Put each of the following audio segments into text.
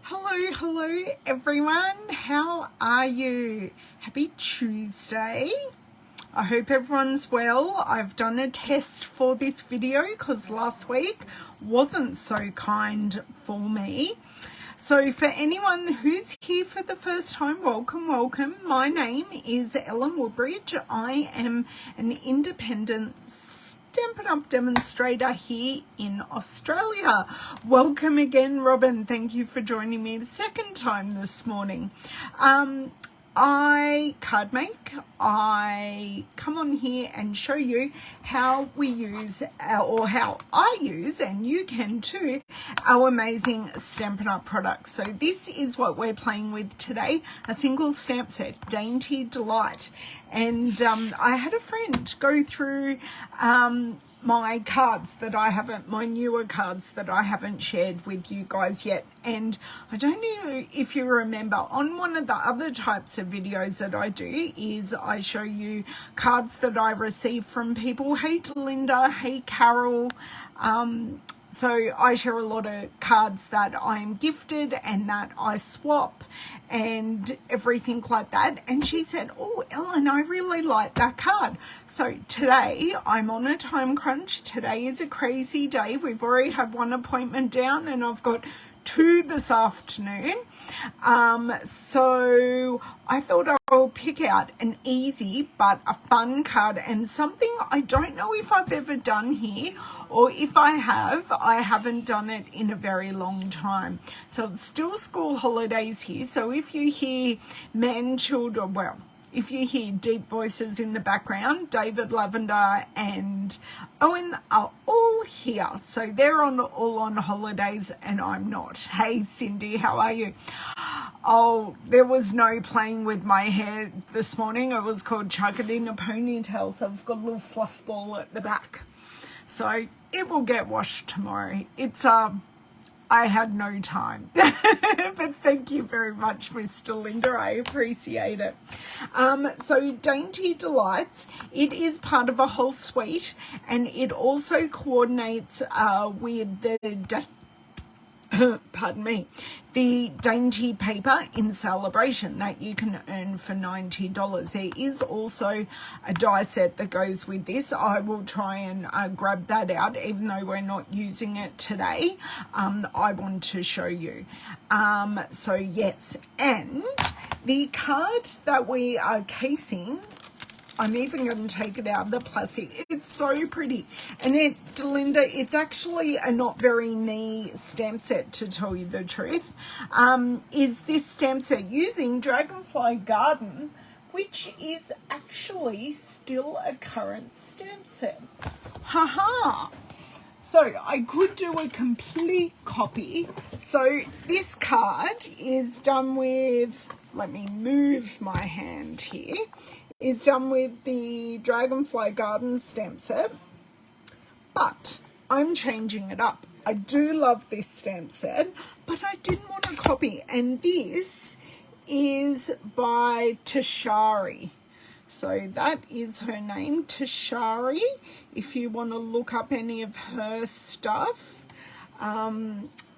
Hello everyone. How are you? Happy Tuesday. I hope everyone's well. I've done a test for this video because last week wasn't so kind for me. So for anyone who's here for the first time, welcome. My name is Woodbridge. I am an independent Stampin' Up! Demonstrator here in Australia. Welcome again, Robin. Thank you for joining me the second time this morning. I card make. I come on here and show you how we use or how I use, and you can too, our amazing Stampin' Up! Products. So this is what we're playing with today, a single stamp set, Dainty Delight. And I had a friend go through my cards that I haven't, my newer cards that I haven't shared with you guys yet. And I don't know if you remember, on one of the other types of videos that I do is I show you cards that I receive from people. Hey Linda, hey Carol. So I share a lot of cards that I'm gifted and that I swap and everything like that. And she said, oh, Ellen, I really like that card. So today I'm on a time crunch. Today is a crazy day. We've already had one appointment down and I've got two this afternoon. So I thought I'll pick out an easy but a fun card and something I don't know if I've ever done here, or if I haven't done it in a very long time. So it's still school holidays here. So if you hear children, well, if you hear deep voices in the background, David, Lavender and Owen are all here. So they're all on holidays and I'm not. Hey Cindy, how are you? Oh, there was no playing with my hair this morning. It was called Chuck It in a Ponytail. So I've got a little fluff ball at the back. So it will get washed tomorrow. It's I had no time, but thank you very much, Mr. Linda. I appreciate it. So Dainty Delights, it is part of a whole suite, and it also coordinates with the pardon me, the Dainty paper in Celebration that you can earn for $90. There is also a die set that goes with this. I will try and grab that out, even though we're not using it today. I want to show you. So yes, and the card that we are casing, I'm even going to take it out of the plastic. It's so pretty. And Linda, it's actually a not very me stamp set, to tell you the truth. Is this stamp set using Dragonfly Garden, which is actually still a current stamp set. Haha. So I could do a complete copy. So this card is done with, let me move my hand here, is done with the Dragonfly Garden stamp set, but I'm changing it up. I do love this stamp set, but I didn't want a copy, and this is by Tashari. So that is her name, Tashari, if you want to look up any of her stuff.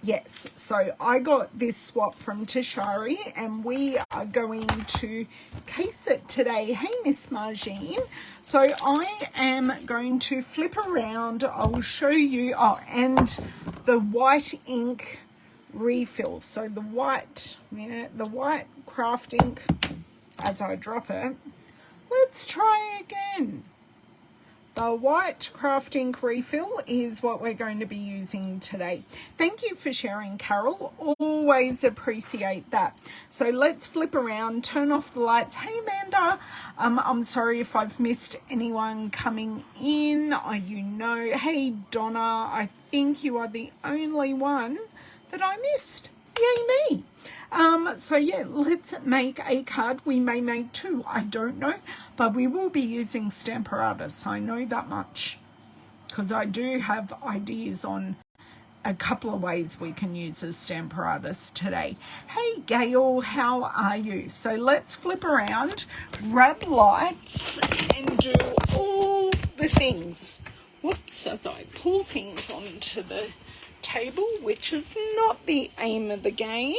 Yes, so I got this swap from Tashari and we are going to case it today. Hey, Miss Margine. So I am going to flip around. I'll show you, and the white ink refill. So the white craft ink, as I drop it. Let's try again. The white craft ink refill is what we're going to be using today. Thank you for sharing, Carol. Always appreciate that. So let's flip around, turn off the lights. Hey, Amanda. I'm sorry if I've missed anyone coming in. You know, hey, Donna, I think you are the only one that I missed. Yay me. So yeah, let's make a card. We may make two, I don't know, but we will be using Stamparatus. I know that much because I do have ideas on a couple of ways we can use a Stamparatus today. Hey Gail, how are you? So let's flip around, grab lights and do all the things. Whoops, as I pull things onto the table, which is not the aim of the game.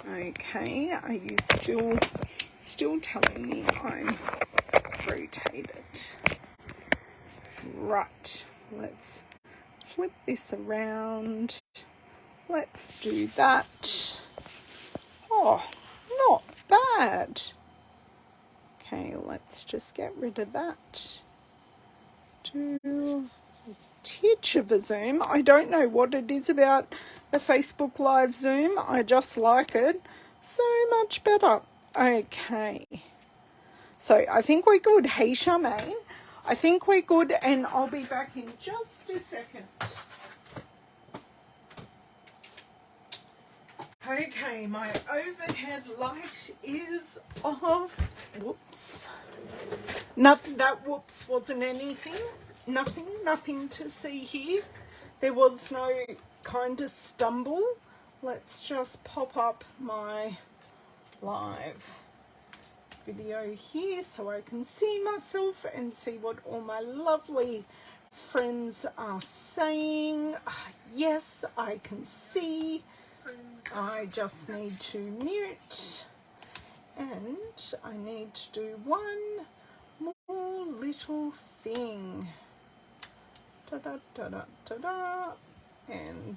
Okay, are you still telling me I'm rotated? Right, let's flip this around. Let's do that. Oh, not bad. Okay, let's just get rid of that. Do a titch of a zoom. I don't know what it is about the Facebook Live Zoom. I just like it so much better. Okay. So I think we're good. Hey, Charmaine. I think we're good, and I'll be back in just a second. Okay, my overhead light is off. Whoops. Nothing, that whoops wasn't anything. Nothing to see here. There was no kind of stumble. Let's just pop up my live video here so I can see myself and see what all my lovely friends are saying. Yes, I can see. I just need to mute, and I need to do one more little thing. Da da da da da da, and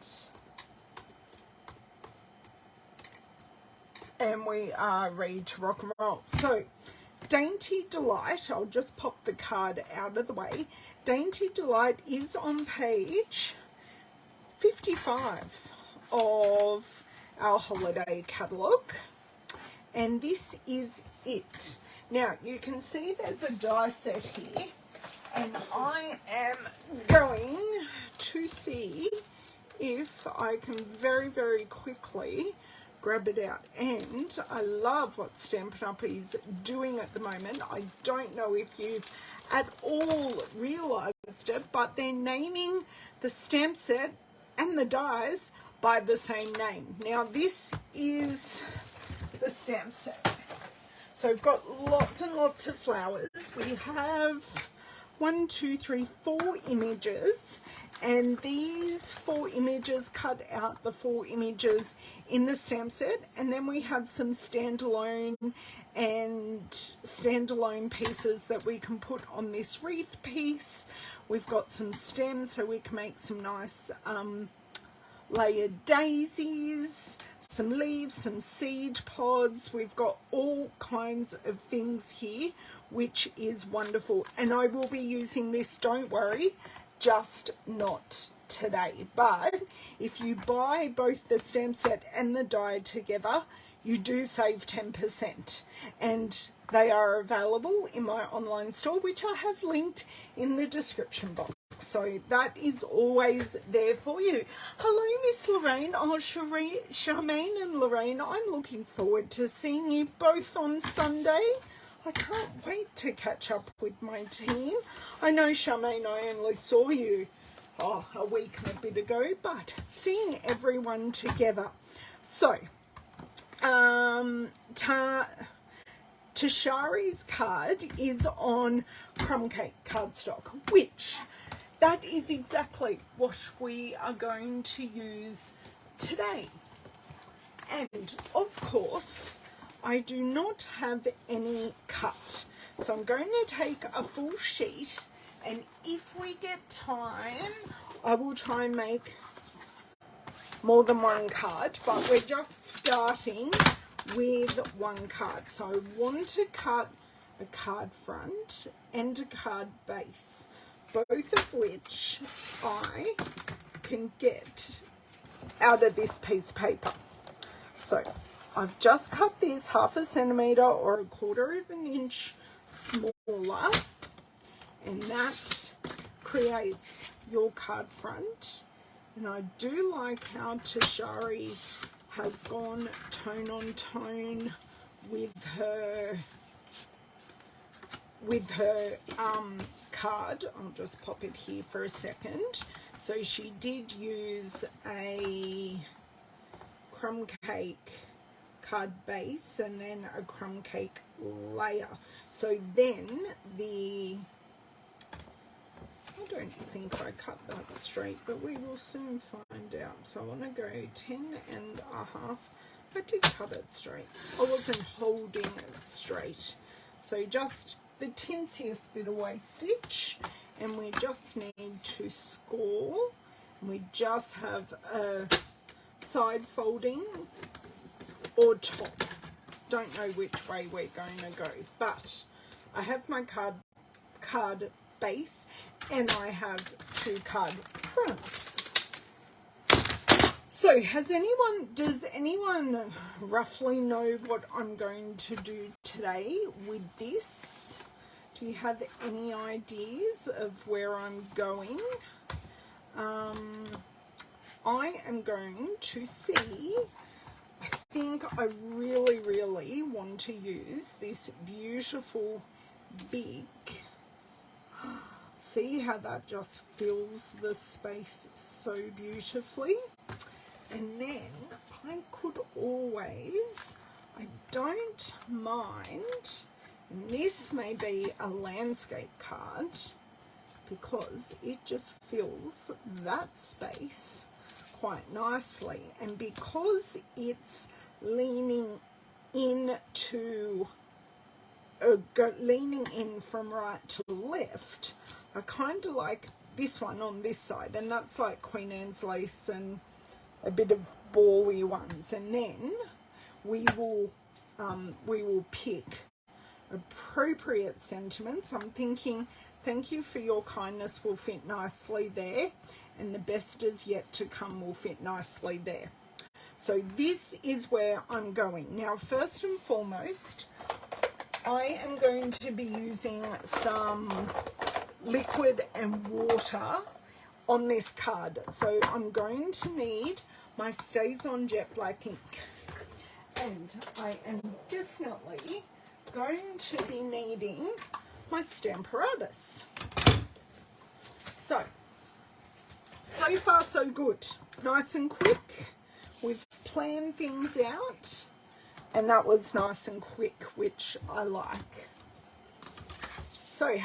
we are ready to rock and roll. So, Dainty Delight, I'll just pop the card out of the way. Dainty Delight is on page 55 of our holiday catalogue, and this is it. Now, you can see there's a die set here, and I am going to see if I can very, very quickly grab it out. And I love what Stampin' Up! Is doing at the moment. I don't know if you've at all realised it, but they're naming the stamp set and the dies by the same name. Now, this is the stamp set. So we've got lots and lots of flowers. We have 1, 2, 3, 4 images, and these 4 images cut out the 4 images in the stamp set, and then we have some standalone pieces that we can put on this wreath piece. We've got some stems so we can make some nice layered daisies, some leaves, some seed pods. We've got all kinds of things here, which is wonderful. And I will be using this, don't worry, just not today. But if you buy both the stamp set and the die together, you do save 10%. And they are available in my online store, which I have linked in the description box. So that is always there for you. Hello, Miss Lorraine. Oh, Charmaine and Lorraine, I'm looking forward to seeing you both on Sunday. I can't wait to catch up with my team. I know, Charmaine, I only saw you a week and a bit ago, but seeing everyone together. So, Tashari's card is on crumb cake cardstock, which that is exactly what we are going to use today. And of course, I do not have any cut. So I'm going to take a full sheet, and if we get time, I will try and make more than one card, but we're just starting with one card. So I want to cut a card front and a card base, both of which I can get out of this piece of paper. So I've just cut this 1/2 centimetre or 1/4 of an inch smaller, and that creates your card front. And I do like how Tashari has gone tone on tone with her card. I'll just pop it here for a second. So she did use a crumb cake card base and then a crumb cake layer. So then the I don't think I cut that straight, but we will soon find out. So I want to go 10.5. I did cut it straight. I wasn't holding it straight. So just the tinsiest bit of waist stitch, and we just need to score. We just have a side folding or top. Don't know which way we're going to go, but I have my card base and I have 2 card fronts. So does anyone roughly know what I'm going to do today with this? Do you have any ideas of where I'm going? I am going to see, I think I really, really want to use this beautiful big, see how that just fills the space so beautifully. And then I could always, I don't mind, and this may be a landscape card because it just fills that space quite nicely, and because it's leaning into leaning in from right to left, I kind of like this one on this side, and that's like Queen Anne's lace and a bit of bally ones, and then we will pick appropriate sentiments. I'm thinking thank you for your kindness will fit nicely there, and the best is yet to come will fit nicely there. So this is where I'm going. Now, first and foremost, I am going to be using some liquid and water on this card. So I'm going to need my Stays On Jet Black ink, and I am definitely going to be needing my Stamparatus. So far so good, nice and quick. We've planned things out, and that was nice and quick, which I like. So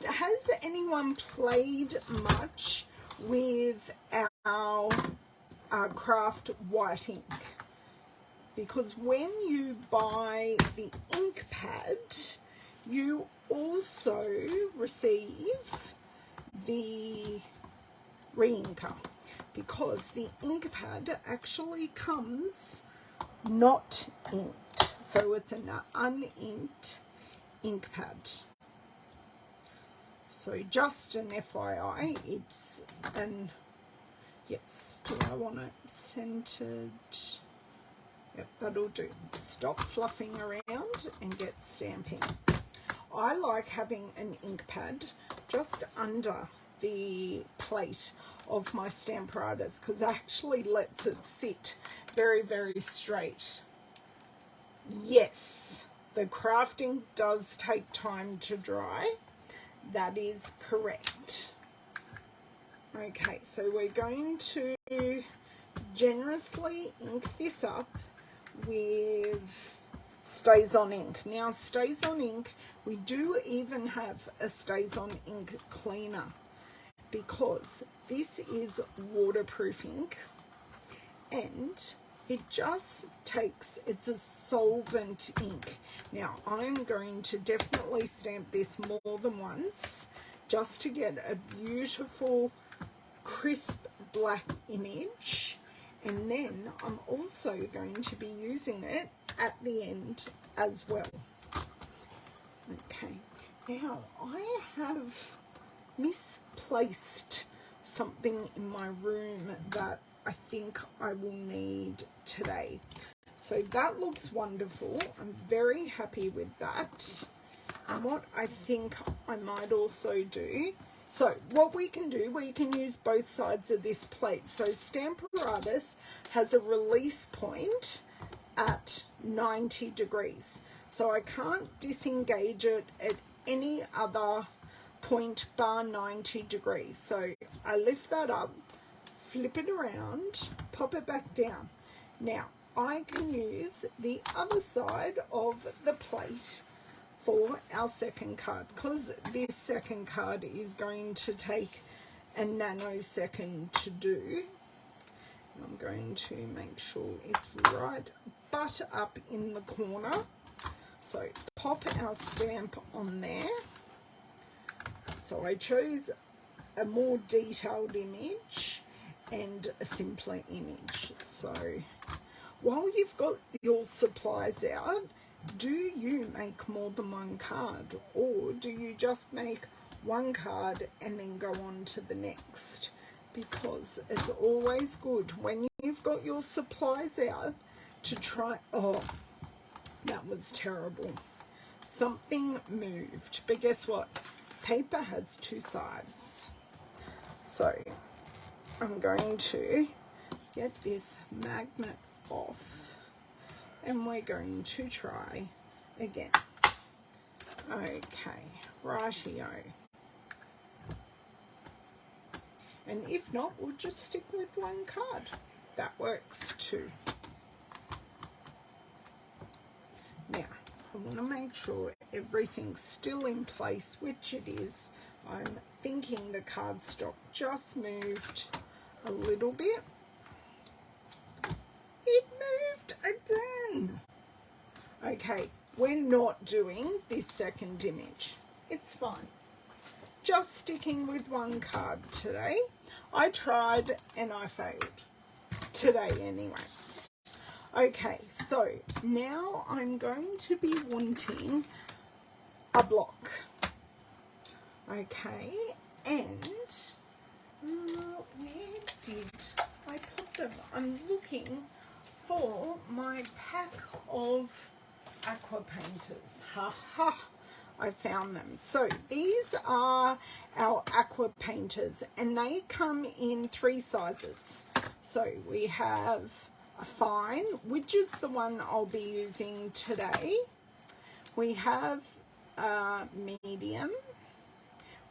has anyone played much with our craft white ink? Because when you buy the ink pad, you also receive the re-inker, because the ink pad actually comes not inked, so it's an uninked ink pad. So just an FYI, it's an, yes, do I want it centered? Yep, that'll do. Stop fluffing around and get stamping. I like having an ink pad just under the plate of my Stamparatus because it actually lets it sit very, very straight. Yes, the crafting does take time to dry. That is correct. Okay, so we're going to generously ink this up with Stays On ink. Now, Stays On ink, we do even have a Stays On ink cleaner because this is waterproof ink, and it just takes, it's a solvent ink. Now, I'm going to definitely stamp this more than once just to get a beautiful crisp black image, and then I'm also going to be using it at the end as well. Okay, now I have misplaced something in my room that I think I will need today. So that looks wonderful. I'm very happy with that. And what I think I might also do, so what we can do, we can use both sides of this plate. So Stamparatus has a release point at 90 degrees. So I can't disengage it at any other point bar 90 degrees. So I lift that up, flip it around, pop it back down. Now I can use the other side of the plate for our second card, because this second card is going to take a nanosecond to do. I'm going to make sure it's right butt up in the corner. So pop our stamp on there. So I chose a more detailed image and a simpler image. So while you've got your supplies out, do you make more than one card, or do you just make one card and then go on to the next? Because it's always good when you've got your supplies out to try. Oh, that was terrible. Something moved, but guess what? Paper has two sides. So I'm going to get this magnet off and we're going to try again. Okay, rightio. And if not, we'll just stick with one card. That works too. Now, I want to make sure everything's still in place, which it is. I'm thinking the cardstock just moved a little bit. It moved again. Okay, we're not doing this second image. It's fine. Just sticking with one card today. I tried and I failed. Today anyway. Okay, so now I'm going to be wanting a block. Okay, and where did I put them? I'm looking for my pack of aqua painters. Ha ha! I found them. So these are our aqua painters and they come in 3 sizes. So we have a fine, which is the one I'll be using today. We have a medium,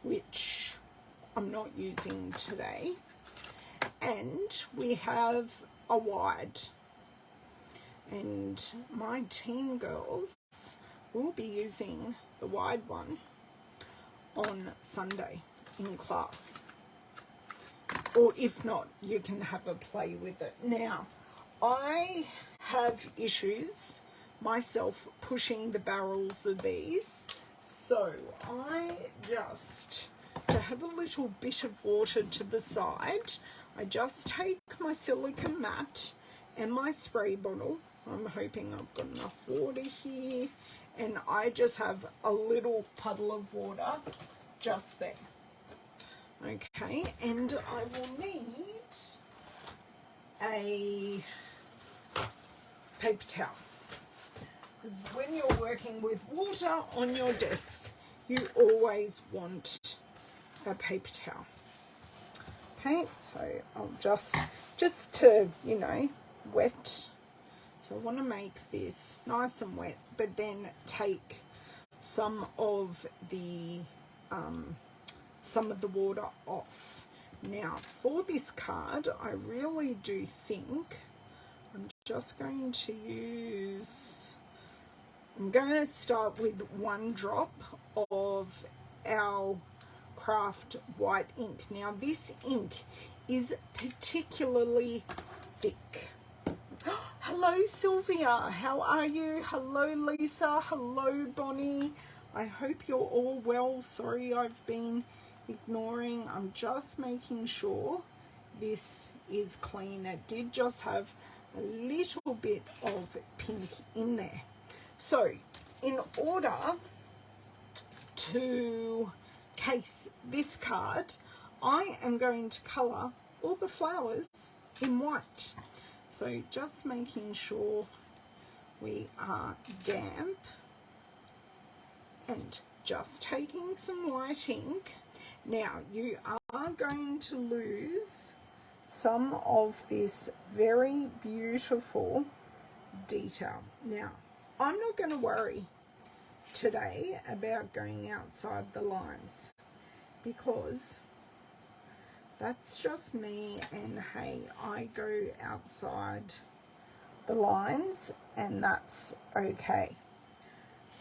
which I'm not using today. And we have a wide. And my team girls will be using the wide one on Sunday in class. Or if not, you can have a play with it. Now, I have issues myself pushing the barrels of these. So I just, to have a little bit of water to the side, I just take my silicone mat and my spray bottle. I'm hoping I've got enough water here. And I just have a little puddle of water just there. Okay, and I will need a paper towel. Because when you're working with water on your desk, you always want a paper towel. Okay, so I'll just to, you know, wet. So I want to make this nice and wet, but then take some of the water off. Now, for this card, I really do think I'm just going to use, I'm going to start with 1 drop of our craft white ink. Now, this ink is particularly thick. Hello Sylvia, how are you? Hello Lisa, hello Bonnie. I hope you're all well. Sorry I've been ignoring. I'm just making sure this is clean. It did just have a little bit of pink in there. So in order to case this card, I am going to colour all the flowers in white. So just making sure we are damp and just taking some white ink. Now you are going to lose some of this very beautiful detail. Now I'm not going to worry today about going outside the lines because that's just me, and hey, I go outside the lines and that's okay.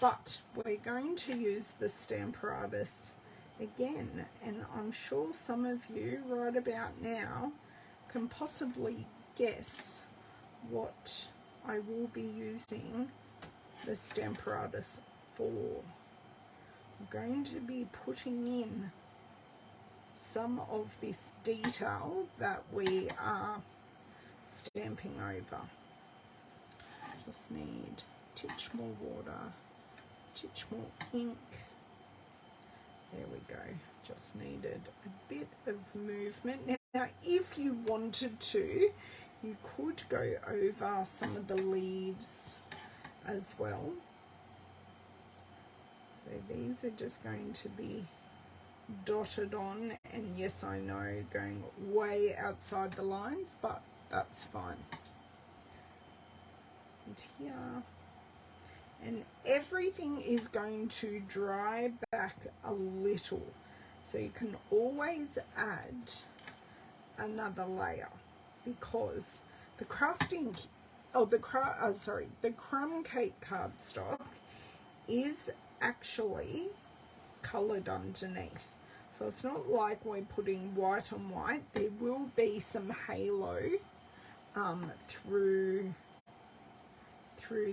but we're going to use the Stamparatus again, and I'm sure some of you right about now can possibly guess what I will be using the Stamparatus for. I'm going to be putting in some of this detail that we are stamping over. Just need a titch more water, titch more ink. There we go. Just needed a bit of movement. Now, if you wanted to, you could go over some of the leaves as well. So these are just going to be dotted on, and yes, I know, going way outside the lines, but that's fine. And here, and everything is going to dry back a little, so you can always add another layer, because the crafting, the crumb cake cardstock is actually coloured underneath. So it's not like we're putting white on white. There will be some halo through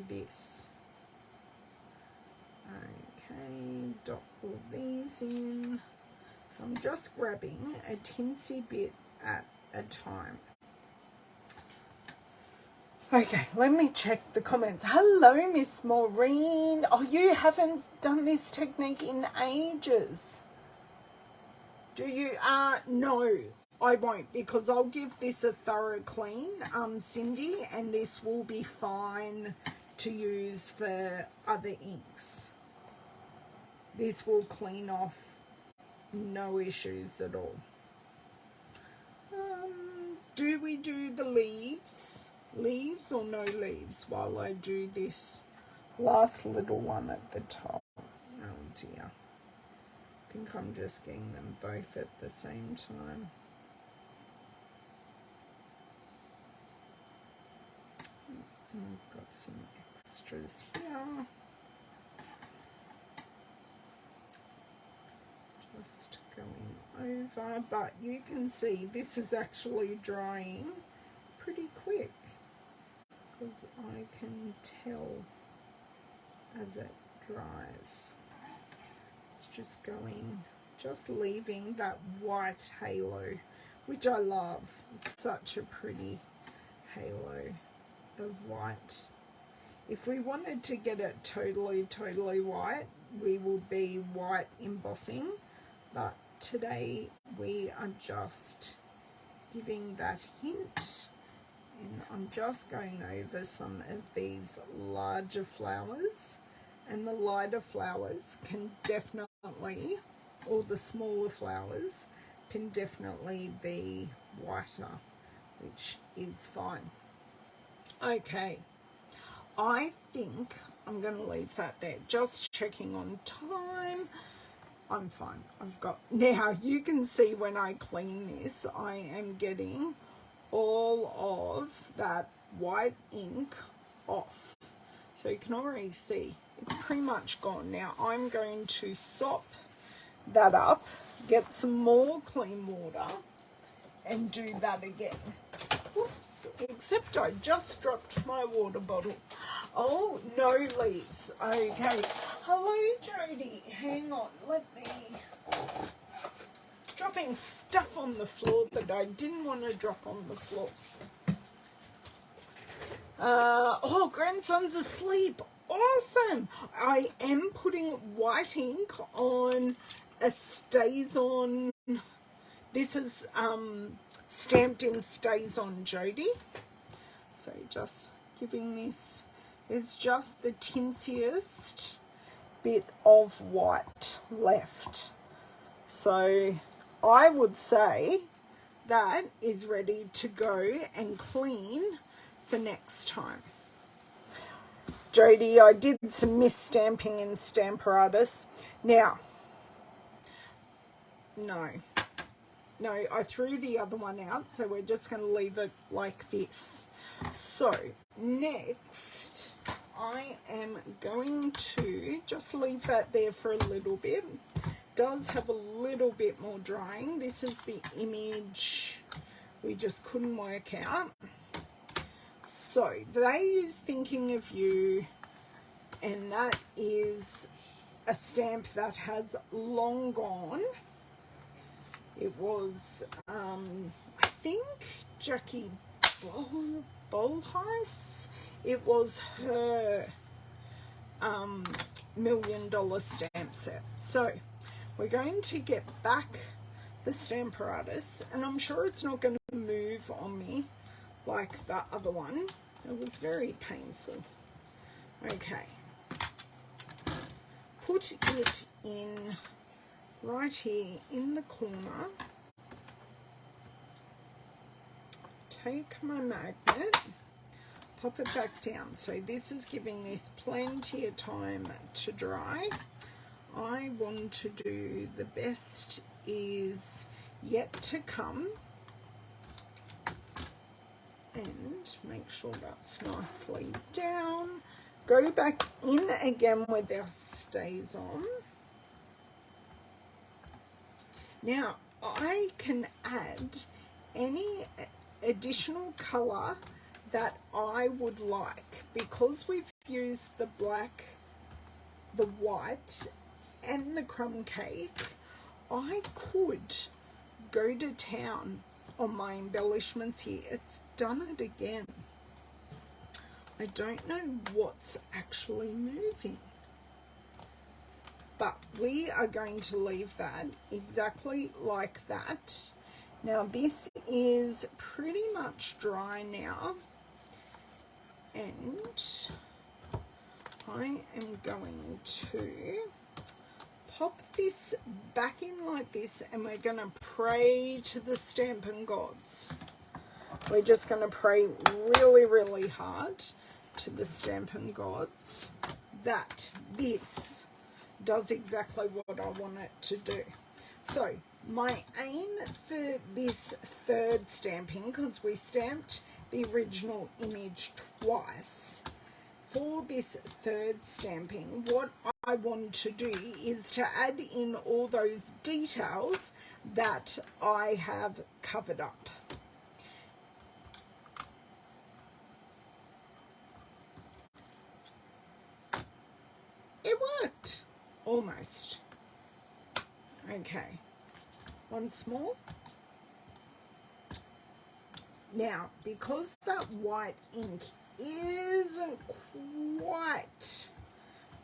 this. Okay, dot all these in. So I'm just grabbing a tinsy bit at a time. Okay, let me check the comments. Hello, Miss Maureen. Oh, you haven't done this technique in ages. Do you? No, I won't, because I'll give this a thorough clean, Cindy, and this will be fine to use for other inks. This will clean off, no issues at all. Do we do the leaves? Leaves or no leaves while I do this last little one at the top? Oh dear. I think I'm just getting them both at the same time. And I've got some extras here. Just going over, but you can see this is actually drying pretty quick, because I can tell as it dries. It's just going, just leaving that white halo, which I love. It's such a pretty halo of white. If we wanted to get it totally white, we would be white embossing, but today we are just giving that hint. And I'm just going over some of these larger flowers, and the lighter flowers can definitely, or the smaller flowers can definitely be whiter, which is fine. Okay, I think I'm going to leave that there. Just checking on time. I'm fine. I've got, now you can see when I clean this, I am getting all of that white ink off, so you can already see it's pretty much gone. Now I'm going to sop that up, get some more clean water, and do that again. Oops, except I just dropped my water bottle. Oh, no leaves. Okay, hello Jody, hang on, let me, dropping stuff on the floor that I didn't want to drop on the floor. Oh, grandson's asleep. Awesome. I am putting white ink on a Stays On. This is Stamped in Stays On Jody. So just giving this, there's just the tinsiest bit of white left. So I would say that is ready to go and clean for next time. Jody, I did some mis-stamping in Stamparatus. Now, no, I threw the other one out, so we're just going to leave it like this. So next, I am going to just leave that there for a little bit. It does have a little bit more drying. This is the image we just couldn't work out. So They Is Thinking of You, and that is a stamp that has long gone. It was, I think, Jackie Bolheis. It was her $1 million stamp set. So we're going to get back the Stamparatus, and I'm sure it's not going to move on me like the other one. It was very painful. Okay. Put it in right here in the corner. Take my magnet, pop it back down. So this is giving this plenty of time to dry. I want to do The Best Is Yet to Come, and make sure that's nicely down. Go back in again with our stays on. Now I can add any additional color that I would like, because we've used the black, the white and the crumb cake. I could go to town on my embellishments here. It's done it again. I don't know what's actually moving, but we are going to leave that exactly like that. Now this is pretty much dry now, and I am going to pop this back in like this, and we're going to pray to the Stampin' gods. We're just going to pray really, really hard to the Stampin' gods that this does exactly what I want it to do. So my aim for this third stamping, because we stamped the original image twice, for this third stamping, what I want to do is to add in all those details that I have covered up. It worked, almost. Okay, once more. Now, because that white ink isn't quite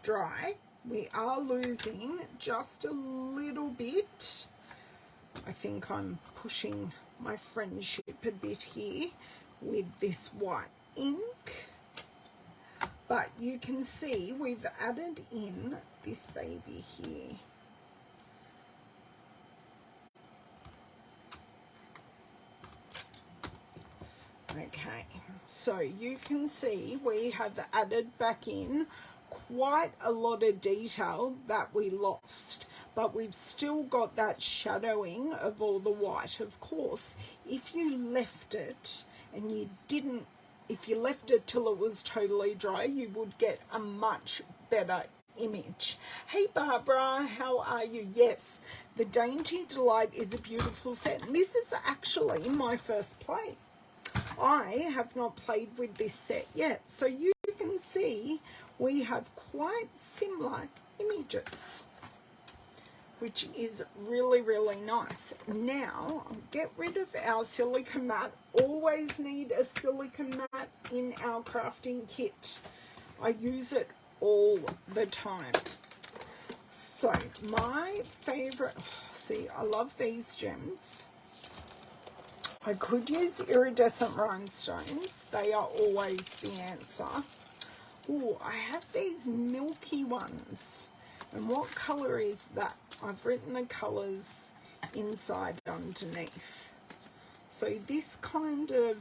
dry, we are losing just a little bit. I think I'm pushing my friendship a bit here with this white ink. But you can see we've added in this baby here. Okay, so you can see we have added back in quite a lot of detail that we lost, but we've still got that shadowing of all the white. Of course, if you left it and you didn't, if you left it till it was totally dry, you would get a much better image. Hey Barbara, how are you? Yes, the Dainty Delight is a beautiful set, and this is actually my first play. I have not played with this set yet, so you can see we have quite similar images, which is really, really nice. Now, I'll get rid of our silica mat. Always need a silica mat in our crafting kit. I use it all the time. So, my favorite, see, I love these gems. I could use iridescent rhinestones. They are always the answer. Oh, I have these milky ones. And what colour is that? I've written the colours inside underneath. So this kind of,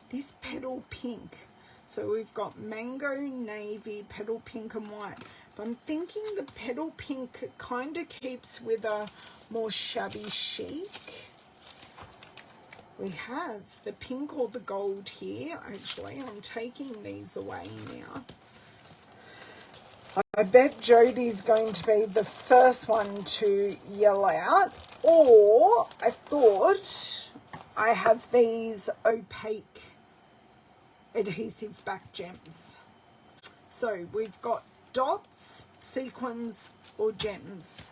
this petal pink. So we've got mango, navy, petal pink and white. But I'm thinking the petal pink kind of keeps with a more shabby chic. We have the pink or the gold here. Actually, I'm taking these away now. I bet Jodie's going to be the first one to yell out. Or I thought I have these opaque adhesive back gems. So we've got dots, sequins, or gems.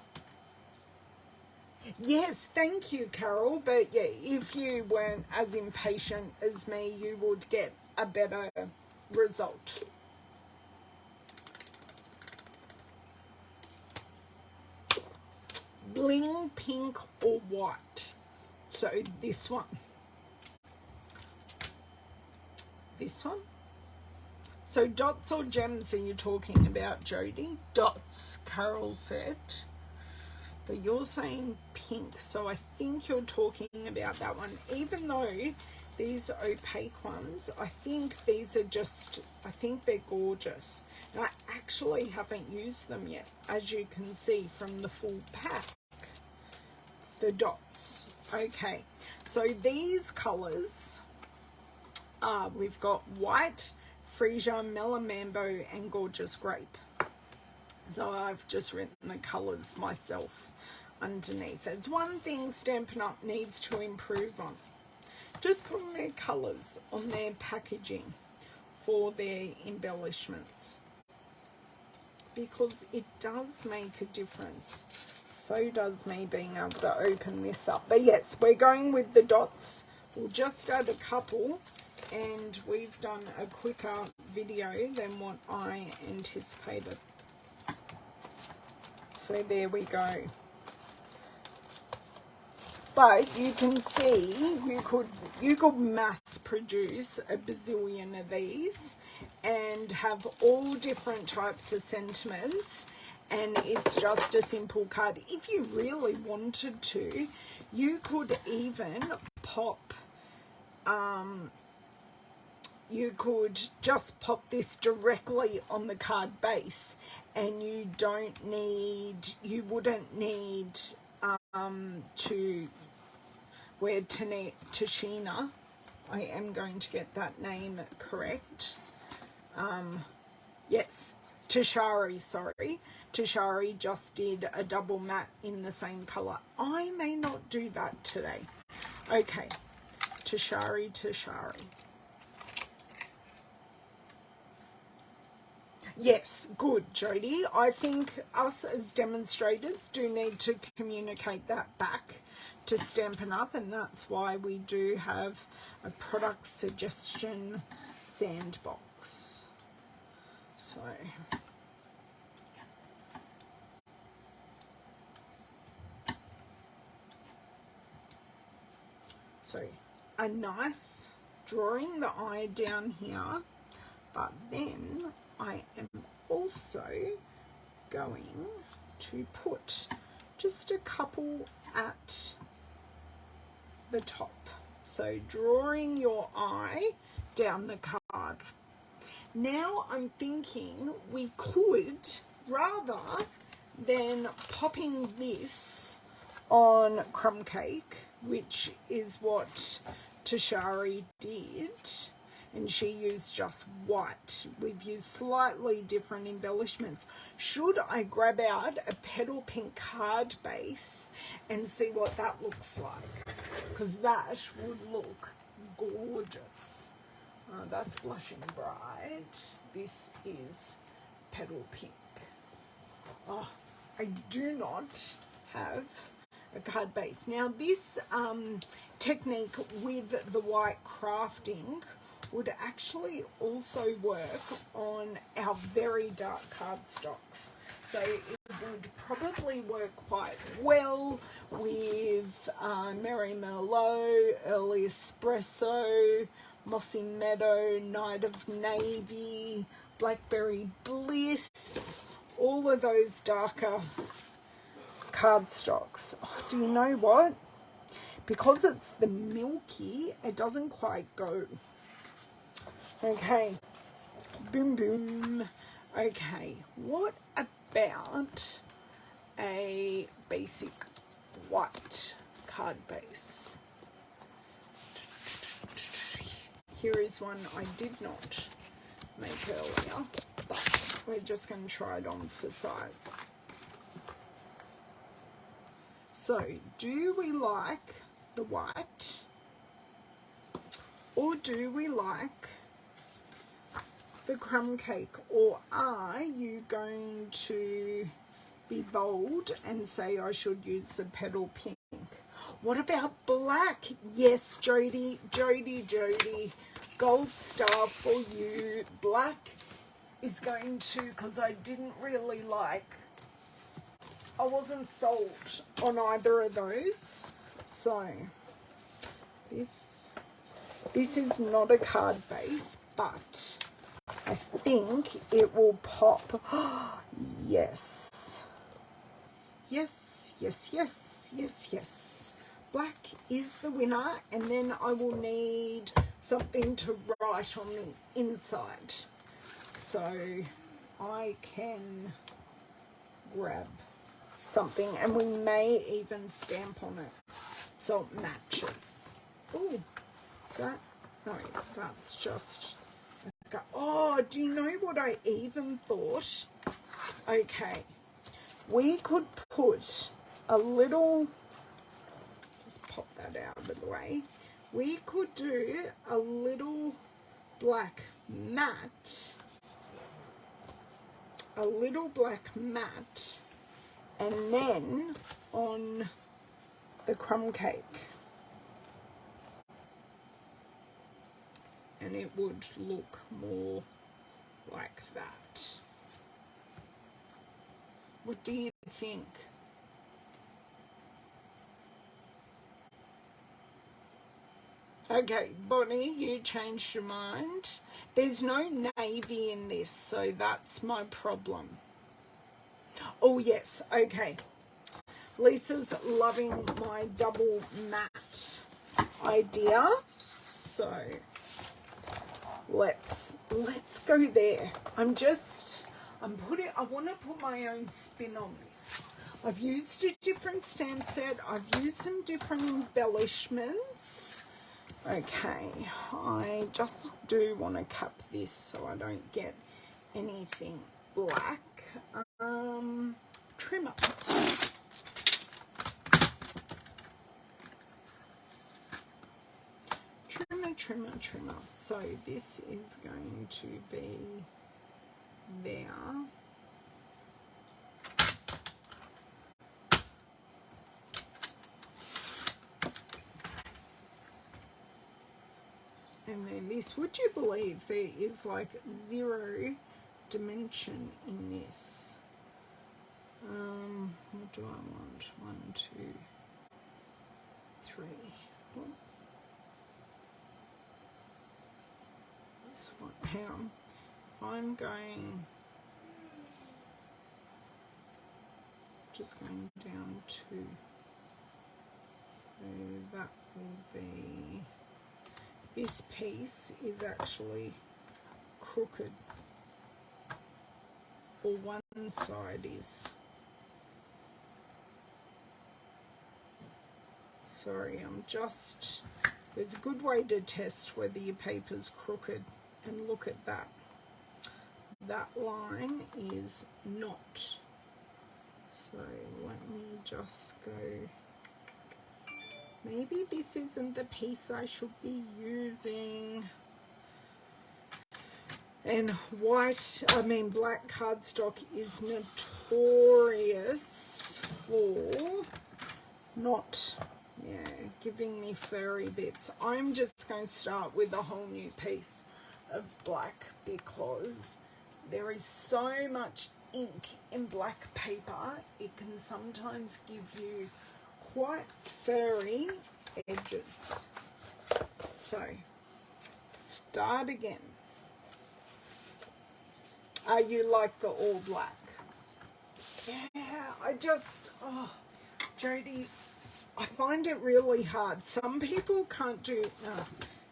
Yes, thank you, Carol. But yeah, if you weren't as impatient as me, you would get a better result. Bling, pink, or white. So this one. This one. So dots or gems are you talking about, Jodie? Dots, Carol said. But you're saying pink, so I think you're talking about that one. Even though these opaque ones, I think these are just, I think they're gorgeous. And I actually haven't used them yet, as you can see from the full pack. The dots. Okay, so these colours are, we've got white, freesia, melon mambo, and gorgeous grape. So I've just written the colours myself underneath. It's one thing Stampin' Up! Needs to improve on. Just putting their colours on their packaging for their embellishments, because it does make a difference. So does me being able to open this up. But yes, we're going with the dots. We'll just add a couple, and we've done a quicker video than what I anticipated. So there we go. But you can see you could mass produce a bazillion of these and have all different types of sentiments, and it's just a simple card. If you really wanted to, you could even pop you could just pop this directly on the card base, and you wouldn't need to wear Tashina. I am going to get that name correct. Yes, Tashari, sorry. Tashari just did a double matte in the same colour. I may not do that today. Okay, Tashari. Yes, good, Jodie. I think us as demonstrators do need to communicate that back to Stampin' Up!, and that's why we do have a product suggestion sandbox. So a nice drawing the eye down here, but then I am also going to put just a couple at the top. So drawing your eye down the card. Now I'm thinking we could, rather than popping this on crumb cake, which is what Tashari did, and she used just white. We've used slightly different embellishments. Should I grab out a petal pink card base and see what that looks like? Because that would look gorgeous. That's Blushing Bright. This is petal pink. Oh, I do not have a card base. Now this technique with the white crafting would actually also work on our very dark cardstocks. So it would probably work quite well with Merry Merlot, Early Espresso, Mossy Meadow, Night of Navy, Blackberry Bliss, all of those darker cardstocks. Oh, do you know what? Because it's the milky, it doesn't quite go. Okay, boom, boom. Okay, what about a basic white card base? Here is one I did not make earlier, but we're just going to try it on for size. So, do we like the white, or do we like the crumb cake, or are you going to be bold and say I should use the petal pink? What about black? Yes, Jody, gold star for you. Black is going to, because I didn't really like, I wasn't sold on either of those. So this is not a card base, but I think it will pop. Yes. Yes, yes, yes, yes, yes. Black is the winner, and then I will need something to write on the inside. So I can grab something, and we may even stamp on it so it matches. Oh, is that? No, that's just... Oh, do you know what I even thought? Okay, we could put a little... Just pop that out of the way. We could do a little black mat. A little black mat. And then on the crumb cake. And it would look more like that. What do you think? Okay, Bonnie, you changed your mind. There's no navy in this, so that's my problem. Oh, yes, okay. Lisa's loving my double matte idea. So let's go there. I want to put my own spin on this. I've used a different stamp set. I've used some different embellishments. Okay, I just do want to cap this so I don't get anything black. Trimmer. Trimmer. So this is going to be there. And then this, would you believe there is like 0 dimension in this? What do I want? 1, 2, 3. What? This one. Hang on. I'm going, just going down 2. So that will be, this piece is actually crooked, or one side is. Sorry, there's a good way to test whether your paper's crooked, and look at that. That line is not. So let me just go. Maybe this isn't the piece I should be using. And black cardstock is notorious for not, giving me furry bits. I'm just going to start with a whole new piece of black because there is so much ink in black paper. It can sometimes give you quite furry edges. So start again. You like the all black? Yeah, Jody, I find it really hard. Some people can't do,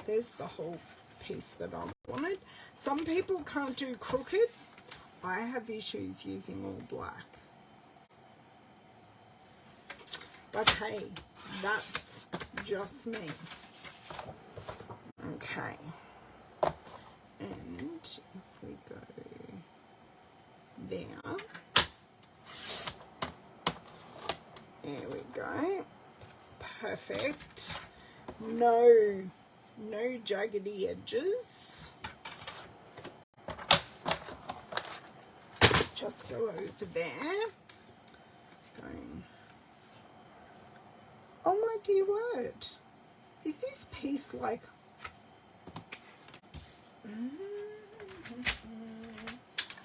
there's the whole piece that I wanted. Some people can't do crooked. I have issues using all black. But hey, that's just me. Okay. And if we we go there. There we go. Perfect. No jaggedy edges. Just go over there. Going. Oh my dear word. Is this piece like...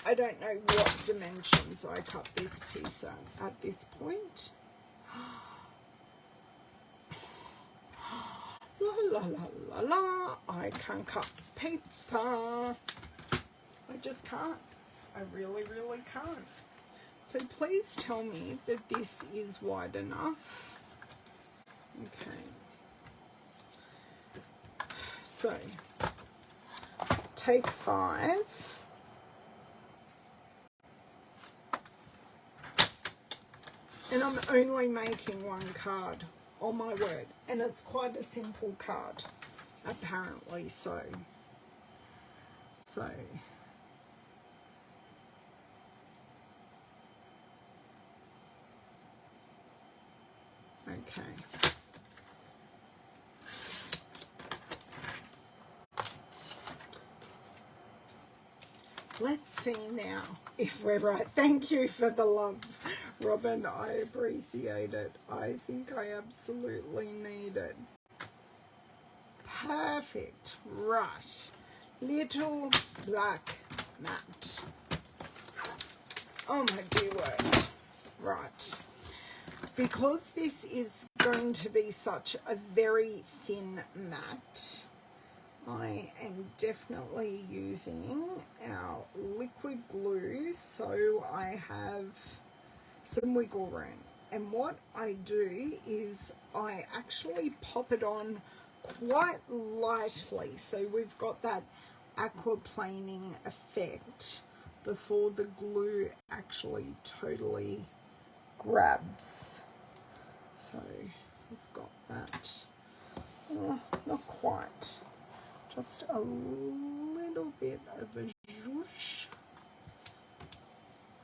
I don't know what dimensions I cut this piece at this point. La la la la la. I can't cut paper. I just can't. I really, really can't. So please tell me that this is wide enough. Okay. So take 5. And I'm only making 1 card. Oh my word. And it's quite a simple card, apparently. So okay. Let's see now if we're right. Thank you for the love, Robin. I appreciate it. I think I absolutely need it. Perfect. Right. Little black mat. Oh my dear word. Right. Because this is going to be such a very thin mat, I am definitely using our liquid glue so I have some wiggle room. And what I do is I actually pop it on quite lightly so we've got that aquaplaning effect before the glue actually totally grabs. So we've got that. Oh, not quite. Just a little bit of a zhoosh.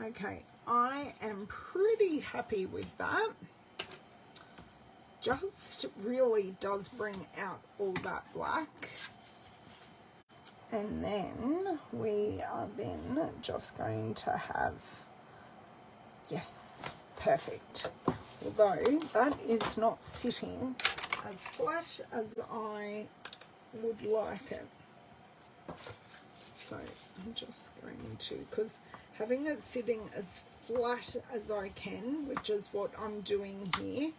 Okay, I am pretty happy with that. Just really does bring out all that black. And then we are then just going to have, yes, perfect. Although that is not sitting as flat as I would like it. So I'm just going to, because having it sitting as flat as I can, which is what I'm doing here,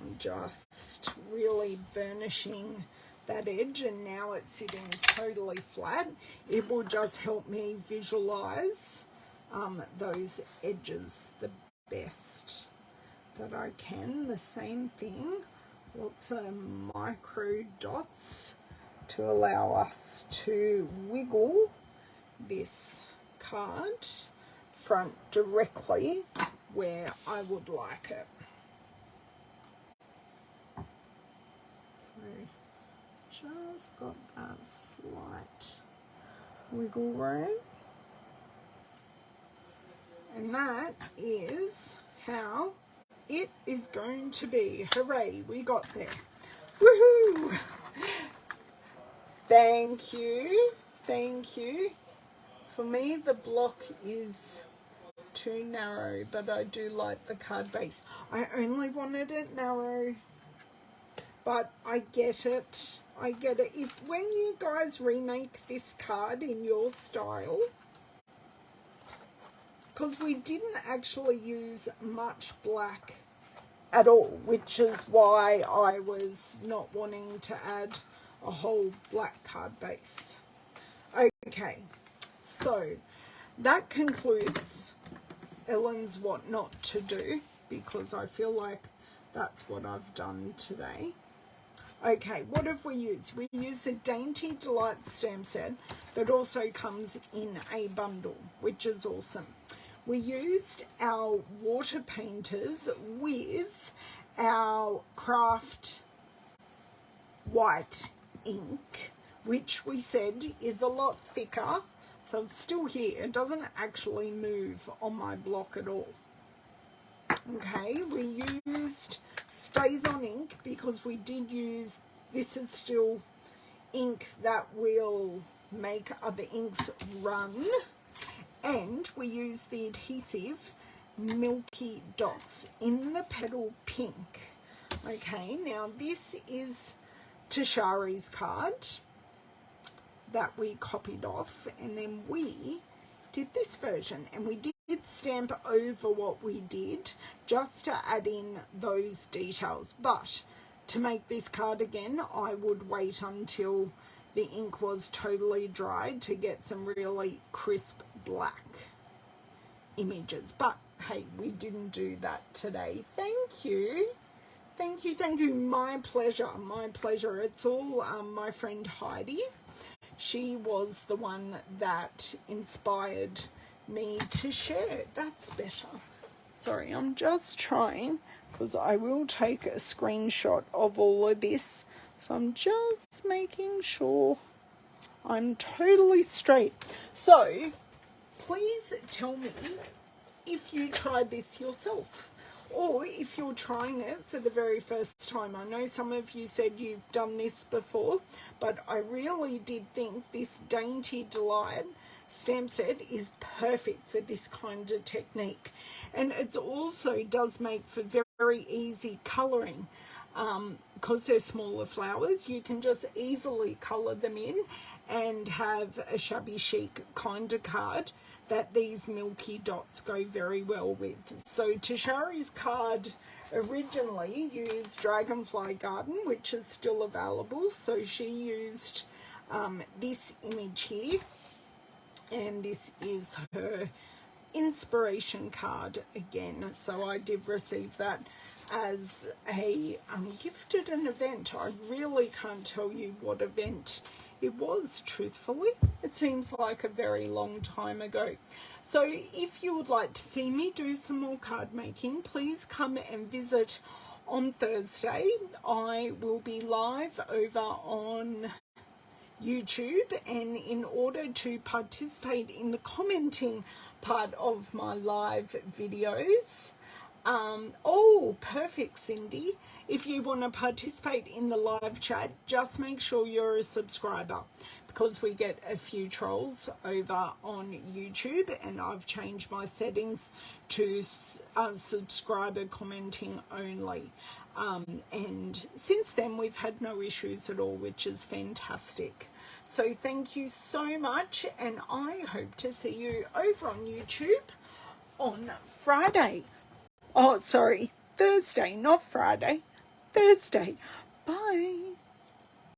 I'm just really burnishing that edge, and now it's sitting totally flat. It will just help me visualize those edges the best that I can. The same thing, lots of micro dots to allow us to wiggle this card front directly where I would like it. So just got that slight wiggle room, and that is how it is going to be. Hooray, we got there. Woohoo! Thank you. Thank you. For me, the block is too narrow, but I do like the card base. I only wanted it narrow, but I get it. I get it. If when you guys remake this card in your style, because we didn't actually use much black at all, which is why I was not wanting to add a whole black card base. Okay, so that concludes Ellen's what not to do, because I feel like that's what I've done today. Okay, what have we used? We used a Dainty Delight stamp set that also comes in a bundle, which is awesome. We used our water painters with our craft white ink, which we said is a lot thicker So it's still here. It doesn't actually move on my block at all. Okay, we used Stays On ink because we did use, this is still ink that will make other inks run. And we use the adhesive Milky Dots in the petal pink. Okay, now this is Tashari's card that we copied off, and then we did this version, and we did stamp over what we did just to add in those details. But to make this card again, I would wait until the ink was totally dried to get some really crisp black images. But hey, we didn't do that today. Thank you. Thank you, thank you. My pleasure, my pleasure. It's all my friend Heidi. She was the one that inspired me to share. That's better. Sorry, I'm just trying, because I will take a screenshot of all of this. So I'm just making sure I'm totally straight. So please tell me if you tried this yourself, or if you're trying it for the very first time. I know some of you said you've done this before, but I really did think this Dainty Delight stamp set is perfect for this kind of technique. And it also does make for very easy colouring. Because they're smaller flowers, you can just easily colour them in and have a shabby chic kind of card that these Milky Dots go very well with. So Tashari's card originally used Dragonfly Garden, which is still available. So she used this image here, and this is her inspiration card again. So I did receive that as a gift at an event. I really can't tell you what event it was, truthfully. It seems like a very long time ago. So if you would like to see me do some more card making, please come and visit on Thursday. I will be live over on YouTube, and in order to participate in the commenting part of my live videos, oh, perfect, Cindy. If you want to participate in the live chat, just make sure you're a subscriber, because we get a few trolls over on YouTube, and I've changed my settings to subscriber commenting only. And since then, we've had no issues at all, which is fantastic. So thank you so much, and I hope to see you over on YouTube on Friday. Oh, sorry, Thursday, not Friday. Thursday. Bye.